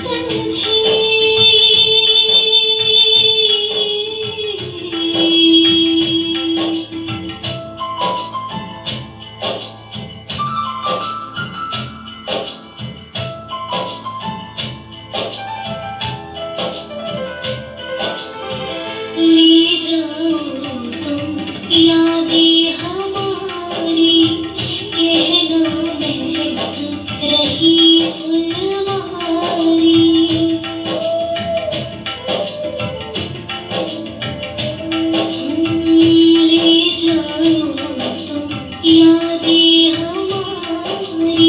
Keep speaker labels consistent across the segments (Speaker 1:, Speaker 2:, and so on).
Speaker 1: पंछी ले जाओ तुम यादें हमारी, कहना महक रही फुलवारी। ले जाओ तुम यादें हमारी,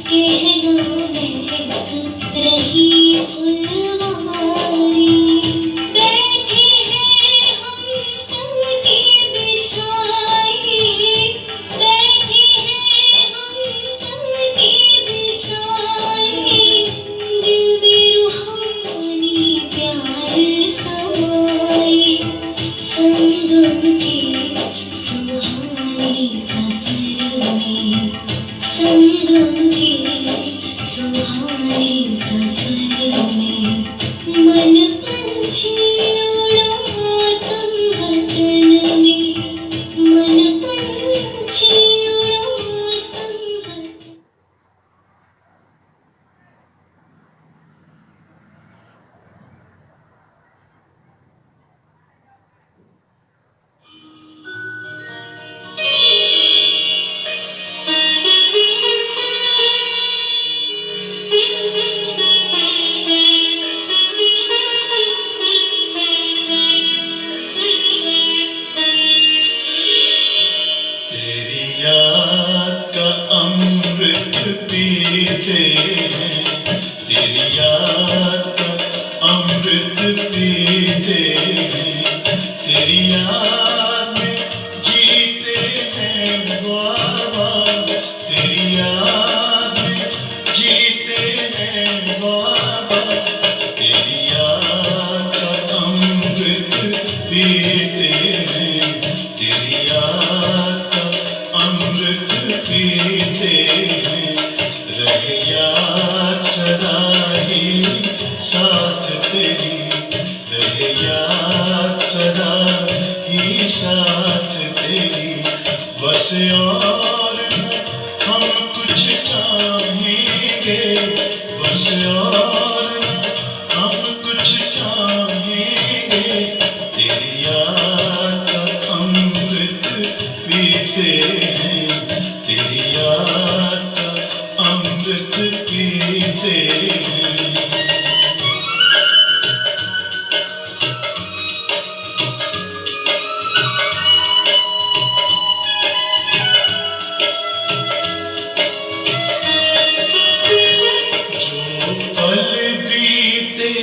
Speaker 1: कहना महक रही फुलवारी। बैठे हैं हम तन की बिछाई, बैठे हैं हम तन की बिछाई। दिल में रूहानी प्यार समाए, संगम के सुहाने सफर में, संगम के सुहाने सफर में। मन पंछी उड़ा तुम वतन में, मन पंछी उड़ा तुम वतन।
Speaker 2: तेरी याद का अमृत पीते हैं, तेरी याद का अमृत पीते हैं। तेरी याद में जीते हैं बाबा, तेरी याद में जीते हैं बाबा। तेरी याद का अमृत पीते हैं, तेरी याद का अमृत पीते हैं। रहे याद सदा ही साथ तेरी, रहे याद सदा ही साथ तेरी। बस और न हम कुछ चाहेंगे, बस और न हम कुछ चाहेंगे। तेरी याद का अमृत पीते हैं, तेरी याद का अमृत पीते हैं। जो पल बीते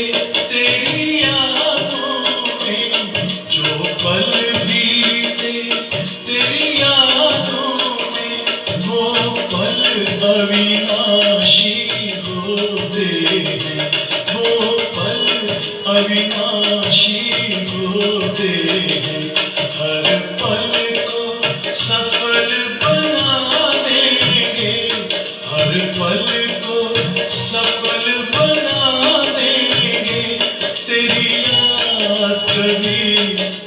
Speaker 2: तेरी यादों में, जो पल बीते तेरी यादों में, वो पल अविनाशी होते हैं, वो पल अविनाशी होते हैं। हर पल को सफल बना देंगे, हर पल को सफल बना देंगे। तेरी याद कभी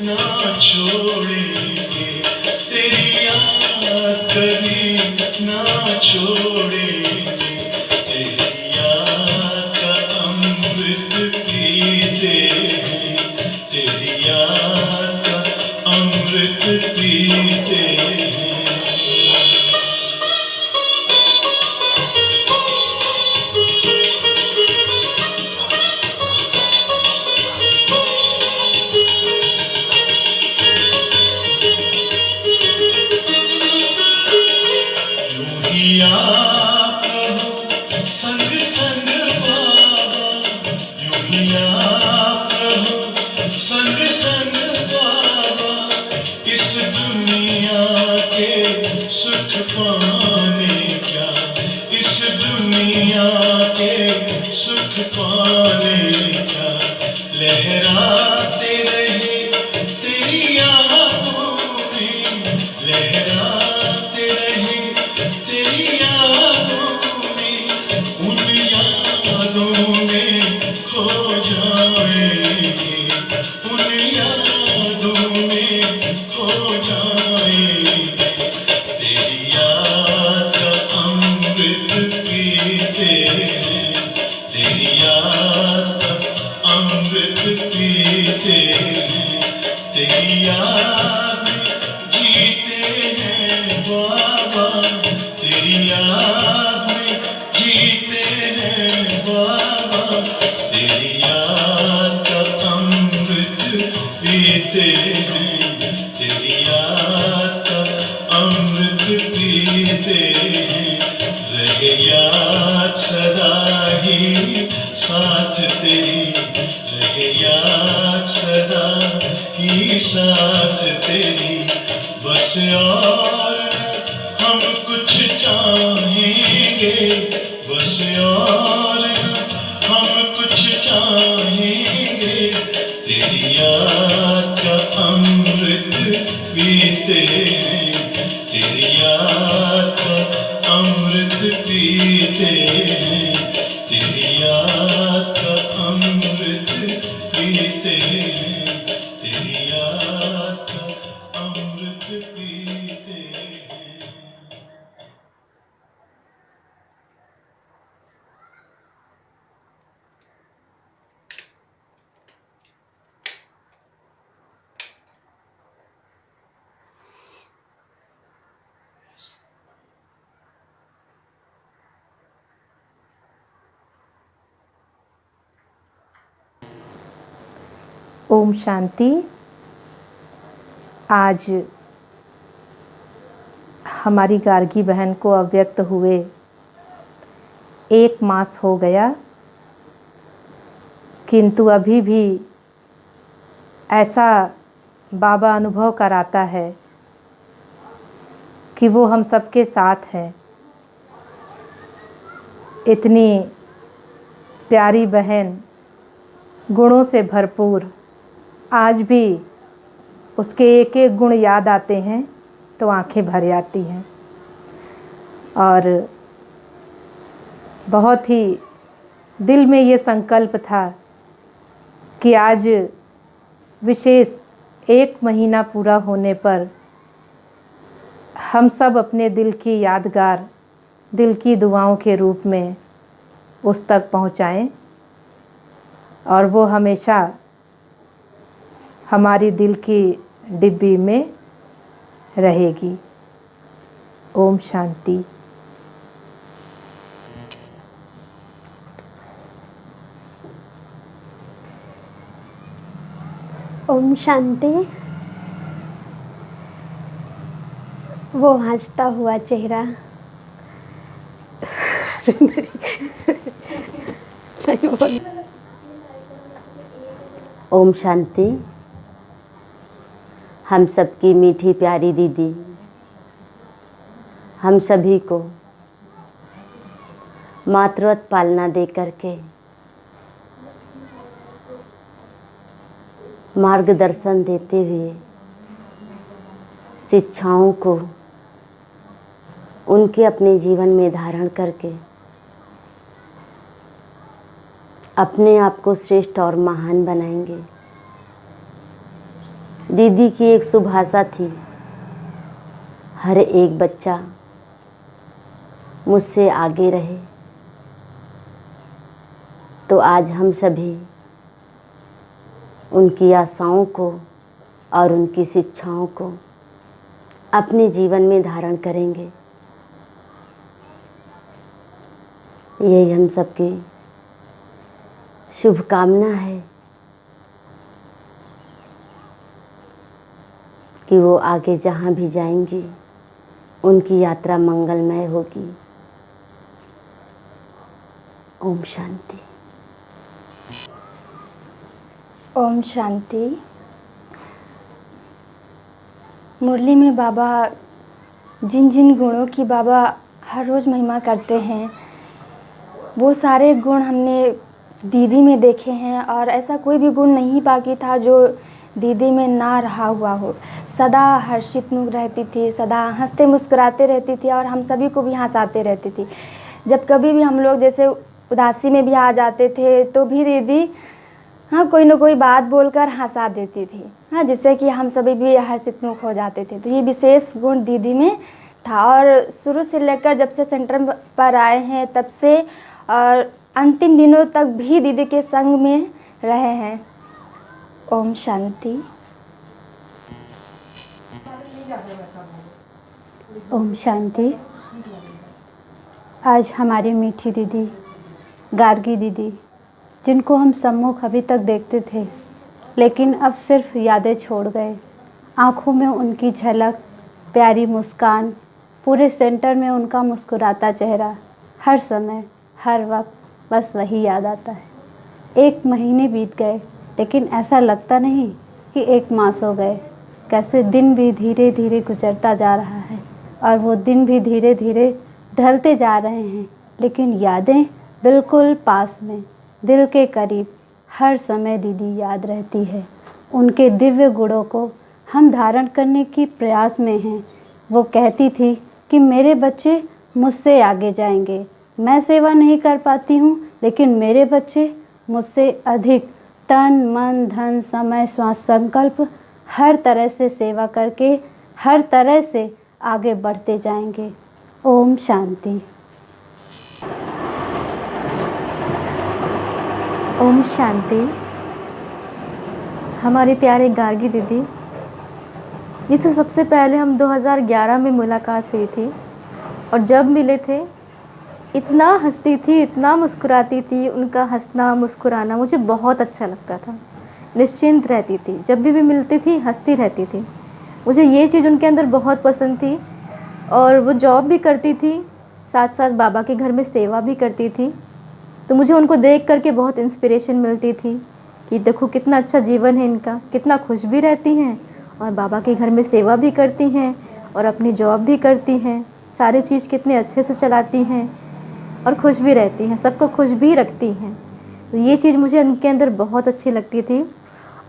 Speaker 2: ना छोड़ेंगे, तेरी याद कभी ना छोड़ेंगे। तेरी याद का अमृत पीते हैं, तेरी याद का अमृत पीते हैं। यूं ही आप रहो संग संग बाबा, यूं ही आप रहो संग संग बाबा। इस दुनिया के सुख पाने क्या, इस दुनिया के सुख पाने क्या। लहराते रहे तेरी यादों में, लहराते रहे तेरी यादों में। उन यादों में तेरी याद का अमृत पीते हैं, तेरी याद का अमृत पीते हैं। रहे याद सदा ही साथ तेरी, रहे याद सदा ही साथ तेरी। बस और हम कुछ चाहेंगे, बस और हम कुछ चाहेंगे। तेरी याद का अमृत पीते हैं, तेरी याद का अमृत पीते हैं, तेरी याद का अमृत पीते हैं, तेरी याद का अमृत पीते हैं।
Speaker 3: ओम शांति। आज हमारी गार्गी बहन को अव्यक्त हुए 1 मास हो गया, किंतु अभी भी ऐसा बाबा अनुभव कराता है कि वो हम सबके साथ हैं। इतनी प्यारी बहन, गुणों से भरपूर, आज भी उसके एक एक गुण याद आते हैं तो आंखें भर जाती हैं। और बहुत ही दिल में ये संकल्प था कि आज विशेष 1 महीना पूरा होने पर हम सब अपने दिल की यादगार, दिल की दुआओं के रूप में उस तक पहुंचाएं और वो हमेशा हमारी दिल की डिब्बी में रहेगी। ओम शांति।
Speaker 4: ओम शांति। वो हंसता हुआ चेहरा,
Speaker 5: ओम शांति। हम सबकी मीठी प्यारी दीदी हम सभी को मातृवत पालना दे करके मार्गदर्शन देते हुए शिक्षाओं को उनके अपने जीवन में धारण करके अपने आप को श्रेष्ठ और महान बनाएंगे। दीदी की एक सुभाषा थी, हर एक बच्चा मुझसे आगे रहे। तो आज हम सभी उनकी आशाओं को और उनकी शिक्षाओं को अपने जीवन में धारण करेंगे। यही हम सबकी शुभकामना है कि वो आगे जहाँ भी जाएंगी उनकी यात्रा मंगलमय होगी। ओम शांति।
Speaker 4: ओम शांति। मुरली में बाबा जिन जिन गुणों की बाबा हर रोज़ महिमा करते हैं, वो सारे गुण हमने दीदी में देखे हैं। और ऐसा कोई भी गुण नहीं बाकी था जो दीदी में ना रहा हुआ हो। सदा हर्षित मुख रहती थी, सदा हंसते मुस्कुराते रहती थी और हम सभी को भी हंसाते रहती थी। जब कभी भी हम लोग जैसे उदासी में भी आ जाते थे तो भी दीदी कोई ना कोई बात बोलकर हंसा देती थी, जिससे कि हम सभी भी हर्षित मुख हो जाते थे। तो ये विशेष गुण दीदी में था। और शुरू से लेकर जब से सेंटर पर आए हैं तब से और अंतिम दिनों तक भी दीदी के संग में रहे हैं। ओम शांति। ओम शांति। आज हमारी मीठी दीदी गार्गी दीदी
Speaker 6: जिनको हम सम्मुख अभी तक देखते थे, लेकिन अब सिर्फ यादें छोड़ गए। आँखों में उनकी झलक, प्यारी मुस्कान, पूरे सेंटर में उनका मुस्कुराता चेहरा, हर समय हर वक्त बस वही याद आता है। 1 महीने बीत गए, लेकिन ऐसा लगता नहीं कि 1 मास हो गए। कैसे दिन भी धीरे धीरे गुजरता जा रहा है और वो दिन भी धीरे धीरे ढलते जा रहे हैं, लेकिन यादें बिल्कुल पास में, दिल के करीब हर समय दीदी याद रहती है। उनके दिव्य गुणों को हम धारण करने की प्रयास में हैं। वो कहती थी कि मेरे बच्चे मुझसे आगे जाएंगे। मैं सेवा नहीं कर पाती हूँ, लेकिन मेरे बच्चे मुझसे अधिक तन मन धन समय श्वास संकल्प हर तरह से सेवा करके हर तरह से आगे बढ़ते जाएंगे। ओम शांति।
Speaker 7: ओम शांति। हमारी प्यारे गार्गी दीदी, जिससे सबसे पहले हम 2011 में मुलाकात हुई थी, और जब मिले थे इतना हंसती थी, इतना मुस्कुराती थी। उनका हंसना मुस्कुराना मुझे बहुत अच्छा लगता था। निश्चिंत रहती थी, जब भी मिलती थी हंसती रहती थी। मुझे ये चीज़ उनके अंदर बहुत पसंद थी। और वो जॉब भी करती थी, साथ साथ बाबा के घर में सेवा भी करती थी। तो मुझे उनको देख करके बहुत इंस्पिरेशन मिलती थी कि देखो कितना अच्छा जीवन है इनका, कितना खुश भी रहती हैं और बाबा के घर में सेवा भी करती हैं और अपनी जॉब भी करती हैं। सारी चीज़ कितने अच्छे से चलाती हैं और खुश भी रहती हैं, सबको खुश भी रखती हैं। तो ये चीज़ मुझे उनके अंदर बहुत अच्छी लगती थी।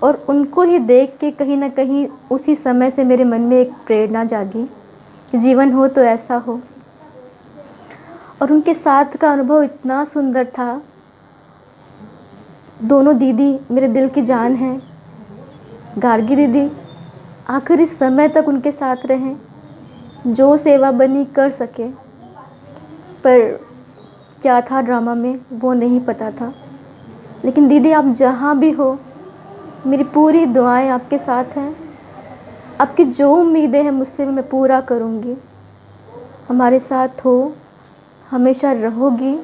Speaker 7: और उनको ही देख के कहीं ना कहीं उसी समय से मेरे मन में एक प्रेरणा जागी कि जीवन हो तो ऐसा हो। और उनके साथ का अनुभव इतना सुंदर था। दोनों दीदी मेरे दिल की जान हैं। गार्गी दीदी आखिरी समय तक उनके साथ रहें, जो सेवा बनी कर सके, पर क्या था ड्रामा में वो नहीं पता था। लेकिन दीदी आप जहाँ भी हो, मेरी पूरी दुआएं आपके साथ हैं। आपकी जो उम्मीदें हैं मुझसे मैं पूरा करूँगी। हमारे साथ हो, हमेशा रहोगी।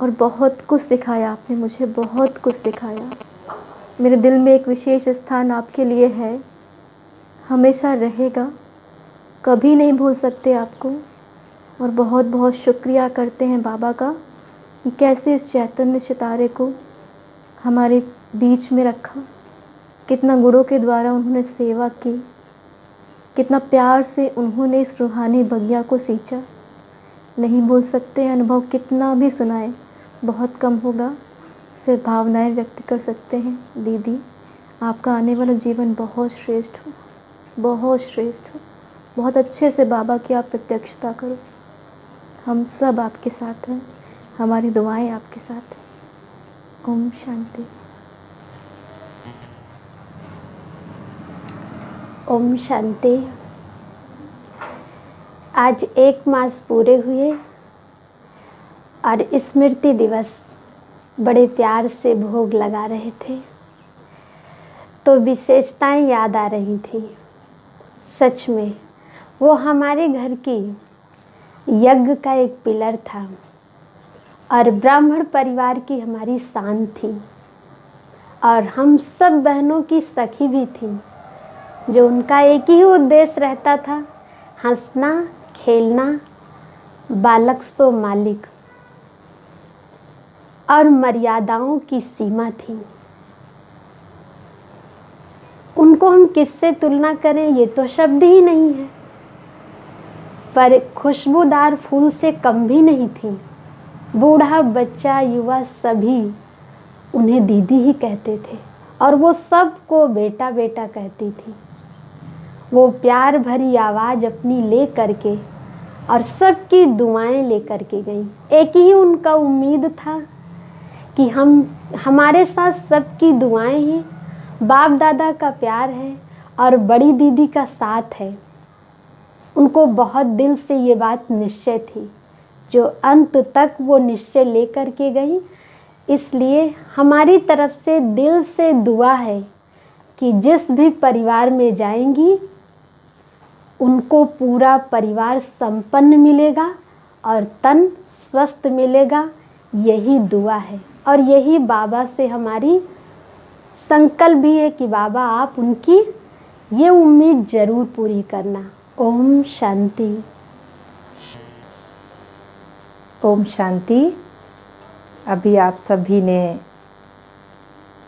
Speaker 7: और बहुत कुछ सिखाया आपने मुझे, बहुत कुछ सिखाया। मेरे दिल में एक विशेष स्थान आपके लिए है, हमेशा रहेगा, कभी नहीं भूल सकते आपको। और बहुत बहुत शुक्रिया करते हैं बाबा का कि कैसे इस चैतन्य सितारे को हमारे बीच में रखा। कितना गुणों के द्वारा उन्होंने सेवा की, कितना प्यार से उन्होंने इस रूहानी बगिया को सींचा। नहीं भूल सकते, अनुभव कितना भी सुनाए बहुत कम होगा। सिर्फ भावनाएं व्यक्त कर सकते हैं। दीदी आपका आने वाला जीवन बहुत श्रेष्ठ हो, बहुत श्रेष्ठ हो। बहुत अच्छे से बाबा की आप प्रत्यक्षता करो। हम सब आपके साथ हैं, हमारी दुआएं आपके साथ हैं। ओम शांति।
Speaker 6: ओम शांति। आज 1 मास पूरे हुए और स्मृति दिवस बड़े प्यार से भोग लगा रहे थे, तो विशेषताएं याद आ रही थी। सच में वो हमारे घर की यज्ञ का एक पिलर था और ब्राह्मण परिवार की हमारी शान थी। और हम सब बहनों की सखी भी थी, जो उनका एक ही उद्देश्य रहता था, हंसना खेलना, बालक सो मालिक। और मर्यादाओं की सीमा थी। उनको हम किससे तुलना करें, ये तो शब्द ही नहीं है। पर खुशबूदार फूल से कम भी नहीं थी। बूढ़ा बच्चा युवा सभी उन्हें दीदी ही कहते थे और वो सबको बेटा बेटा कहती थी। वो प्यार भरी आवाज़ अपनी ले करके और सबकी दुआएं लेकर के गई। एक ही उनका उम्मीद था कि हमारे साथ सबकी दुआएं हैं, बाप दादा का प्यार है और बड़ी दीदी का साथ है। उनको बहुत दिल से ये बात निश्चय थी, जो अंत तक वो निश्चय लेकर के गई। इसलिए हमारी तरफ से दिल से दुआ है कि जिस भी परिवार में जाएंगी उनको पूरा परिवार संपन्न मिलेगा और तन स्वस्थ मिलेगा, यही दुआ है। और यही बाबा से हमारी संकल्प भी है कि बाबा आप उनकी ये उम्मीद ज़रूर पूरी करना। ओम शांति।
Speaker 3: ओम शांति। अभी आप सभी ने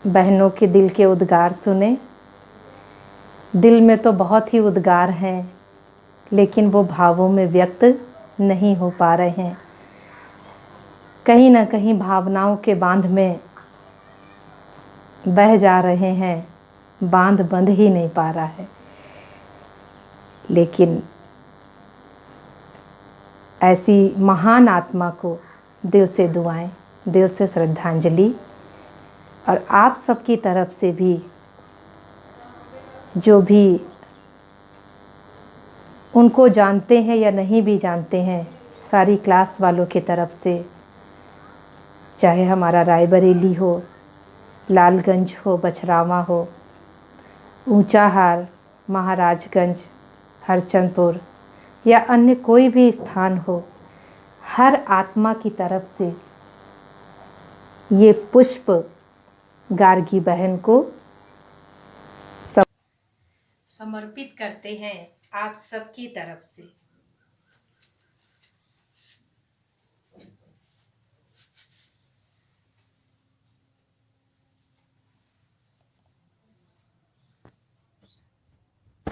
Speaker 3: बहनों के दिल के उद्गार सुने। दिल में तो बहुत ही उद्गार हैं, लेकिन वो भावों में व्यक्त नहीं हो पा रहे हैं। कहीं ना कहीं भावनाओं के बांध में बह जा रहे हैं, बांध बंध ही नहीं पा रहा है। लेकिन ऐसी महान आत्मा को दिल से दुआएं, दिल से श्रद्धांजलि। और आप सबकी तरफ से भी जो भी उनको जानते हैं या नहीं भी जानते हैं, सारी क्लास वालों की तरफ से, चाहे हमारा रायबरेली हो, लालगंज हो, बछरावा हो, ऊंचाहार, महाराजगंज, हरचंदपुर या अन्य कोई भी स्थान हो, हर आत्मा की तरफ से ये पुष्प गार्गी बहन को समर्पित करते हैं आप सबकी तरफ से।